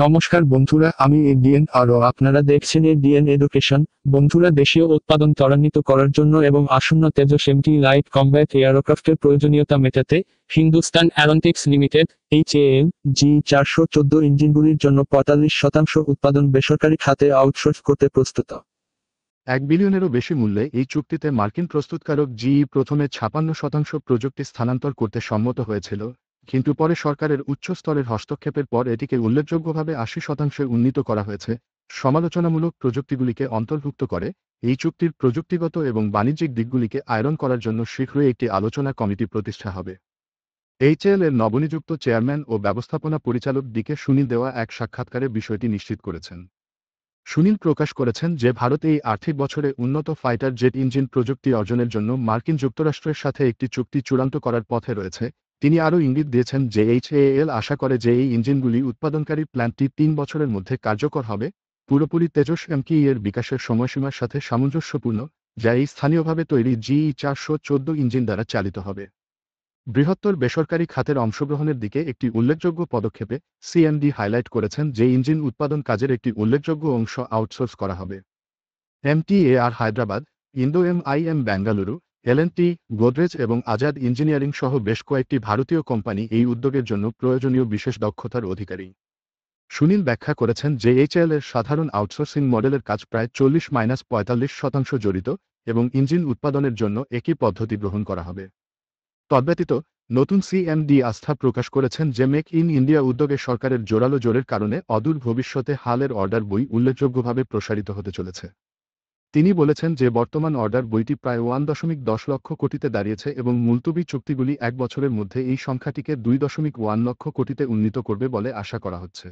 নমস্কার বন্ধুরা, আমি এডিএন আর আপনারা দেখছেন এডিএন এডুকেশন। বন্ধুরা, দেশীয় উৎপাদন ত্বরান্বিত করার জন্য এবং আসন্ন তেজস এমটি লাইট কমব্যাট এয়ারক্রাফটের প্রয়োজনীয়তা মেটাতে Hindustan Aeronautics limited HAL G414 ইঞ্জিনগুলির জন্য 45% উৎপাদন বেসরকারি খাতে আউটসোর্স করতে প্রস্তুত। $1 বিলিয়নেরও বেশি মূল্যে এই চুক্তিতে মার্কিন প্রস্তুতকারক জিই প্রথমে 56% প্রযুক্তি স্থানান্তর করতে সম্মত হয়েছিল, কিন্তু পরে সরকারের উচ্চ স্তরের হস্তক্ষেপের পর এটিকে উল্লেখযোগ্যভাবে 80% উন্নীত করা হয়েছে। সমালোচনামূলক প্রযুক্তিগুলিকে অন্তর্ভুক্ত করে এই চুক্তির প্রযুক্তিগত এবং বাণিজ্যিক দিকগুলিকে আয়রন করার জন্য শীঘ্রই একটি আলোচনা কমিটি প্রতিষ্ঠা হবে। HAL এর নবনিযুক্ত চেয়ারম্যান ও ব্যবস্থাপনা পরিচালক ডিকে সুনীল দেওয়া এক সাক্ষাৎকারে বিষয়টি নিশ্চিত করেছেন। সুনীল প্রকাশ করেছেন যে ভারত এই আর্থিক বছরে উন্নত ফাইটার জেট ইঞ্জিন প্রযুক্তি অর্জনের জন্য মার্কিন যুক্তরাষ্ট্রের সাথে একটি চুক্তি চূড়ান্ত করার পথে রয়েছে। তিনি আরও ইঙ্গিত দিয়েছেন যে HAL আশা করে যে এই ইঞ্জিনগুলি উৎপাদনকারী প্ল্যান্টটি 3 বছরের মধ্যে কার্যকর হবে, পুরোপুরি তেজস এমকি এর বিকাশের সময়সীমার সাথে সামঞ্জস্যপূর্ণ, যা এই স্থানীয়ভাবে তৈরি GE414 ইঞ্জিন দ্বারা চালিত হবে। বৃহত্তর বেসরকারি খাতের অংশগ্রহণের দিকে একটি উল্লেখযোগ্য পদক্ষেপে সিএমডি হাইলাইট করেছেন যে ইঞ্জিন উৎপাদন কাজের একটি উল্লেখযোগ্য অংশ আউটসোর্স করা হবে। MTAR হায়দ্রাবাদ, ইন্দো-MIM বেঙ্গালুরু, L&T, গোদরেজ এবং আজাদ ইঞ্জিনিয়ারিং সহ বেশ কয়েকটি ভারতীয় কোম্পানি এই উদ্যোগের জন্য প্রয়োজনীয় বিশেষ দক্ষতার অধিকারী। সুনীল ব্যাখ্যা করেছেন যে HAL এর সাধারণ আউটসোর্সিং মডেলের কাজ প্রায় 40-45% জড়িত এবং ইঞ্জিন উৎপাদনের জন্য একই পদ্ধতি গ্রহণ করা হবে। তদ্ব্যতীত নতুন সিএমডি আস্থা প্রকাশ করেছেন যে মেক ইন ইন্ডিয়া উদ্যোগে সরকারের জোরালো জোরের কারণে অদূর ভবিষ্যতে হালের অর্ডার বই উল্লেখযোগ্যভাবে প্রসারিত হতে চলেছে। তিনি বলেছেন যে বর্তমান অর্ডার বইটি প্রায় 1.10 লক্ষ কোটিতে দাঁড়িয়েছে এবং মুলতবি চুক্তিগুলি 1 বছরের মধ্যে এই সংখ্যাটিকে 2.1 লক্ষ কোটিতে উন্নীত করবে বলে আশা করা হচ্ছে।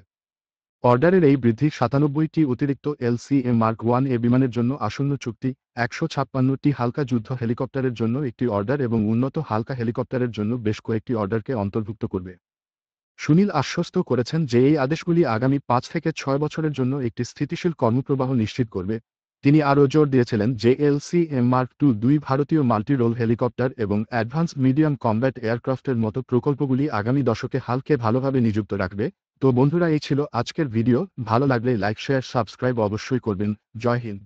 অর্ডারের এই বৃদ্ধি 97টি অতিরিক্ত LCA মার্ক 1A বিমানের জন্য আসন্ন চুক্তি, 156টি হালকা যুদ্ধ হেলিকপ্টারের জন্য একটি অর্ডার এবং উন্নত হালকা হেলিকপ্টারের জন্য বেশ কয়েকটি অর্ডারকে অন্তর্ভুক্ত করবে। সুনীল আশ্বস্ত করেছেন যে এই আদেশগুলি আগামী 5 থেকে 6 বছরের জন্য একটি স্থিতিশীল কর্মপ্রবাহ নিশ্চিত করবে। তিনি আরও জোর দিয়েছিলেন যে LCA মার্ক 2 ভারতীয় মাল্টি রোল হেলিকপ্টার এবং অ্যাডভান্স মিডিয়াম কমব্যাট এয়ারক্রাফটের মতো প্রকল্পগুলি আগামী দশকে হালকে ভালোভাবে নিযুক্ত রাখবে। তো বন্ধুরা, এই ছিল আজকের ভিডিও। ভালো লাগলে লাইক, শেয়ার, সাবস্ক্রাইব অবশ্যই করবেন। জয় হিন্দ।